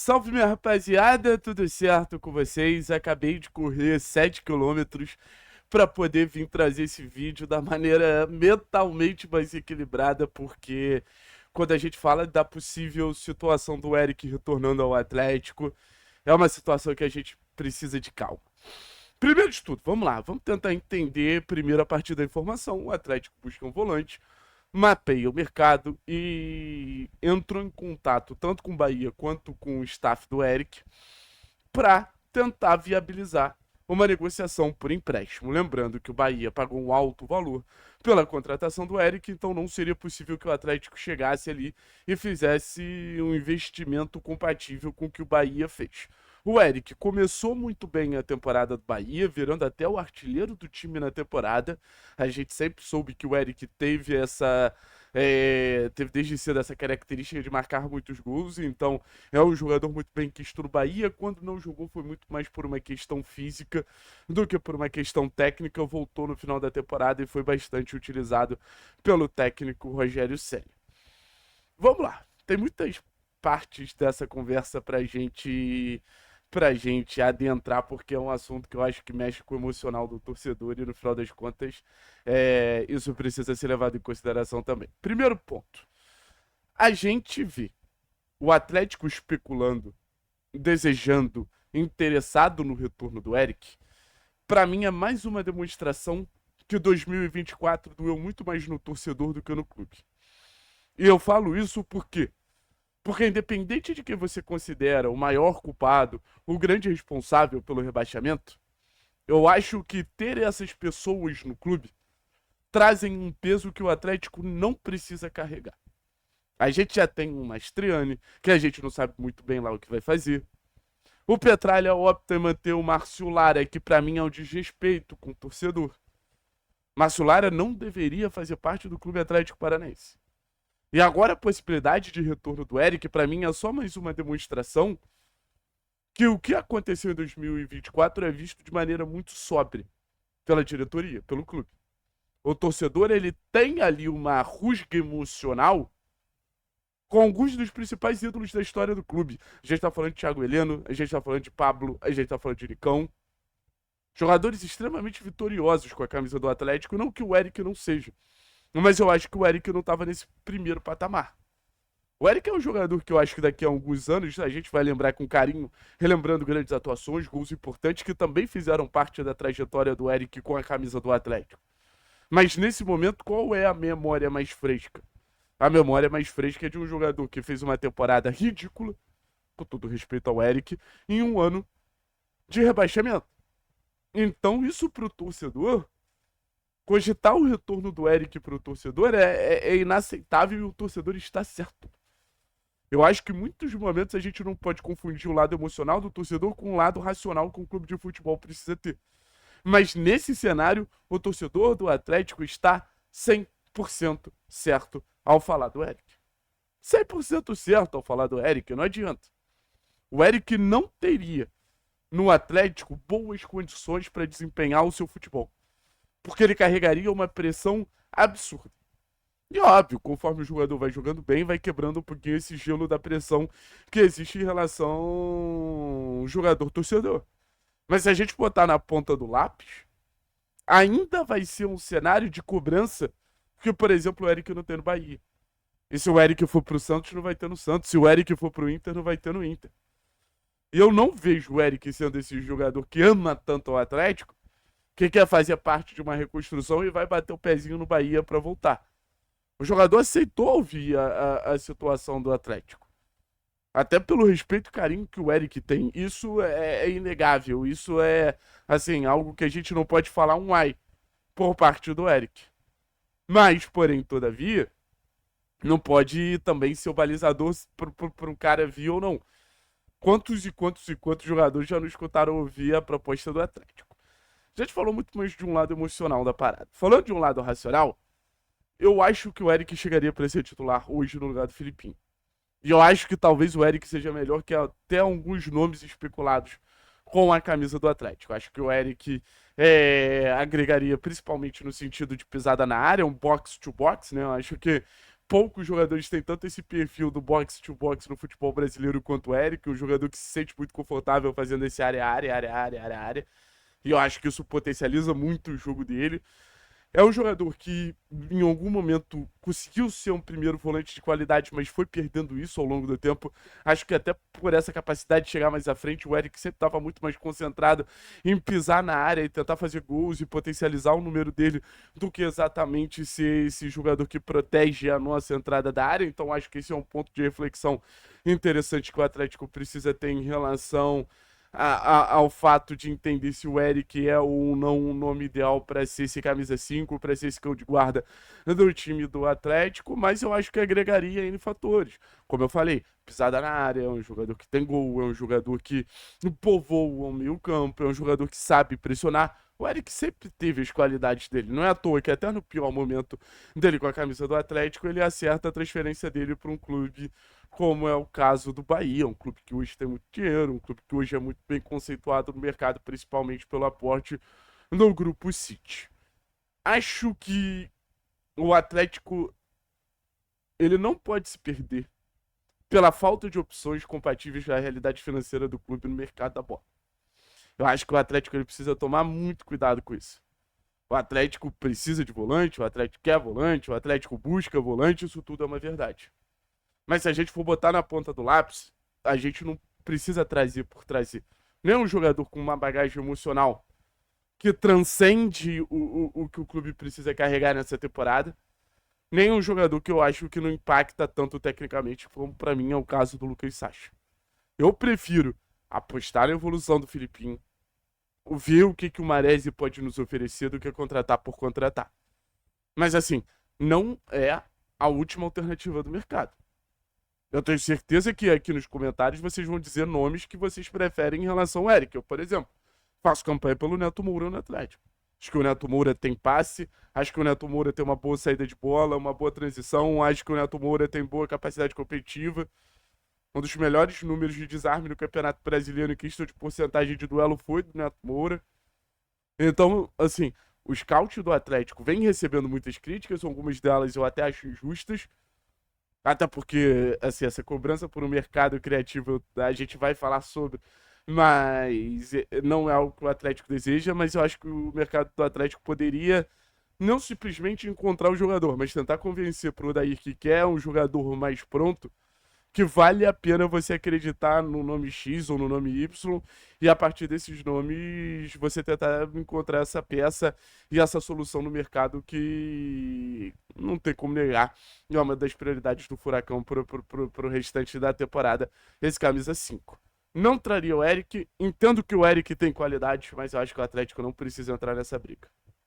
Salve, minha rapaziada, tudo certo com vocês? Acabei de correr 7 quilômetros para poder vir trazer esse vídeo da maneira mentalmente mais equilibrada, porque quando a gente fala da possível situação do Eric retornando ao Atlético, é uma situação que a gente precisa de calma. Primeiro de tudo, vamos lá, vamos tentar entender primeiro a partir da informação. O Atlético busca um volante, mapeia o mercado e entrou em contato tanto com o Bahia quanto com o staff do Eric para tentar viabilizar uma negociação por empréstimo. Lembrando que o Bahia pagou um alto valor pela contratação do Eric, então não seria possível que o Atlético chegasse ali e fizesse um investimento compatível com o que o Bahia fez. O Eric começou muito bem a temporada do Bahia, virando até o artilheiro do time na temporada. A gente sempre soube que o Eric teve teve desde cedo essa característica de marcar muitos gols, então é um jogador muito bem quisto no Bahia. Quando não jogou foi muito mais por uma questão física do que por uma questão técnica. Voltou no final da temporada e foi bastante utilizado pelo técnico Rogério Ceni. Vamos lá, tem muitas partes dessa conversa pra gente adentrar, porque é um assunto que eu acho que mexe com o emocional do torcedor e no final das contas isso precisa ser levado em consideração também. Primeiro ponto, a gente vê o Atlético especulando, desejando, interessado no retorno do Eric. Pra mim é mais uma demonstração que 2024 doeu muito mais no torcedor do que no clube. E eu falo isso porque independente de quem você considera o maior culpado, o grande responsável pelo rebaixamento, eu acho que ter essas pessoas no clube trazem um peso que o Atlético não precisa carregar. A gente já tem um Mastriani, que a gente não sabe muito bem lá o que vai fazer. O Petralha opta em manter o Márcio Lara, que pra mim é um desrespeito com o torcedor. Márcio Lara não deveria fazer parte do Clube Atlético Paranaense. E agora a possibilidade de retorno do Eric, pra mim, é só mais uma demonstração que o que aconteceu em 2024 é visto de maneira muito sóbria pela diretoria, pelo clube. O torcedor, ele tem ali uma rusga emocional com alguns dos principais ídolos da história do clube. A gente tá falando de Thiago Heleno, a gente tá falando de Pablo, a gente tá falando de Nicão. Jogadores extremamente vitoriosos com a camisa do Atlético, não que o Eric não seja. Mas eu acho que o Eric não estava nesse primeiro patamar. O Eric é um jogador que eu acho que daqui a alguns anos a gente vai lembrar com carinho, relembrando grandes atuações, gols importantes que também fizeram parte da trajetória do Eric com a camisa do Atlético. Mas nesse momento, qual é a memória mais fresca? A memória mais fresca é de um jogador que fez uma temporada ridícula, com todo respeito ao Eric, em um ano de rebaixamento. Então, isso pro torcedor, cogitar o retorno do Eric pro torcedor é inaceitável e o torcedor está certo. Eu acho que em muitos momentos a gente não pode confundir o lado emocional do torcedor com o lado racional que um clube de futebol precisa ter. Mas nesse cenário, o torcedor do Atlético está 100% certo ao falar do Eric. 100% certo ao falar do Eric, não adianta. O Eric não teria no Atlético boas condições para desempenhar o seu futebol, porque ele carregaria uma pressão absurda. E óbvio, conforme o jogador vai jogando bem, vai quebrando um pouquinho esse gelo da pressão que existe em relação jogador-torcedor. Mas se a gente botar na ponta do lápis, ainda vai ser um cenário de cobrança que, por exemplo, o Eric não tem no Bahia. E se o Eric for pro Santos, não vai ter no Santos. Se o Eric for pro Inter, não vai ter no Inter. E eu não vejo o Eric sendo esse jogador que ama tanto o Atlético, que quer fazer parte de uma reconstrução e vai bater o pezinho no Bahia para voltar. O jogador aceitou ouvir a situação do Atlético. Até pelo respeito e carinho que o Eric tem, isso é inegável. Isso é, assim, algo que a gente não pode falar um ai por parte do Eric. Mas, porém, todavia, não pode também ser o balizador para um cara vir ou não. Quantos e quantos e quantos jogadores já não escutaram ouvir a proposta do Atlético? A gente falou muito mais de um lado emocional da parada. Falando de um lado racional, eu acho que o Eric chegaria para ser titular hoje no lugar do Filipinho. E eu acho que talvez o Eric seja melhor que até alguns nomes especulados com a camisa do Atlético. Acho que o Eric agregaria principalmente no sentido de pisada na área, um box-to-box, né? Eu acho que poucos jogadores têm tanto esse perfil do box to box no futebol brasileiro quanto o Eric, um jogador que se sente muito confortável fazendo esse área. E eu acho que isso potencializa muito o jogo dele. É um jogador que, em algum momento, conseguiu ser um primeiro volante de qualidade, mas foi perdendo isso ao longo do tempo. Acho que até por essa capacidade de chegar mais à frente, o Eric sempre estava muito mais concentrado em pisar na área e tentar fazer gols e potencializar o número dele do que exatamente ser esse jogador que protege a nossa entrada da área. Então, acho que esse é um ponto de reflexão interessante que o Atlético precisa ter em relação ao fato de entender se o Eric é ou não o nome ideal para ser esse camisa 5, para ser esse cão de guarda do time do Atlético, mas eu acho que agregaria N fatores. Como eu falei, pisada na área, é um jogador que tem gol, é um jogador que povoa o meio campo, é um jogador que sabe pressionar. O Eric sempre teve as qualidades dele. Não é à toa que até no pior momento dele com a camisa do Atlético, ele acerta a transferência dele para um clube como é o caso do Bahia, um clube que hoje tem muito dinheiro, um clube que hoje é muito bem conceituado no mercado, principalmente pelo aporte no Grupo City. Acho que o Atlético ele não pode se perder pela falta de opções compatíveis com a realidade financeira do clube no mercado da bola. Eu acho que o Atlético ele precisa tomar muito cuidado com isso. O Atlético precisa de volante, o Atlético quer volante, o Atlético busca volante, isso tudo é uma verdade. Mas se a gente for botar na ponta do lápis, a gente não precisa trazer por trazer. Nem um jogador com uma bagagem emocional que transcende o que o clube precisa carregar nessa temporada, nem um jogador que eu acho que não impacta tanto tecnicamente, como para mim é o caso do Lucas Sacha. Eu prefiro apostar na evolução do Filipinho, ver o que o Maresi pode nos oferecer do que contratar por contratar. Mas assim, não é a última alternativa do mercado. Eu tenho certeza que aqui nos comentários vocês vão dizer nomes que vocês preferem em relação ao Eric. Eu, por exemplo, faço campanha pelo Neto Moura no Atlético. Acho que o Neto Moura tem passe, acho que o Neto Moura tem uma boa saída de bola, uma boa transição, acho que o Neto Moura tem boa capacidade competitiva. Um dos melhores números de desarme no Campeonato Brasileiro em questão de porcentagem de duelo foi do Neto Moura. Então, assim, o scout do Atlético vem recebendo muitas críticas, algumas delas eu até acho injustas. Até porque, assim, essa cobrança por um mercado criativo a gente vai falar sobre, mas não é algo que o Atlético deseja, mas eu acho que o mercado do Atlético poderia não simplesmente encontrar o jogador, mas tentar convencer pro Odair que quer um jogador mais pronto, que vale a pena você acreditar no nome X ou no nome Y, e a partir desses nomes você tentar encontrar essa peça e essa solução no mercado que não tem como negar. É uma das prioridades do Furacão pro restante da temporada, esse camisa 5. Não traria o Eric, entendo que o Eric tem qualidade, mas eu acho que o Atlético não precisa entrar nessa briga.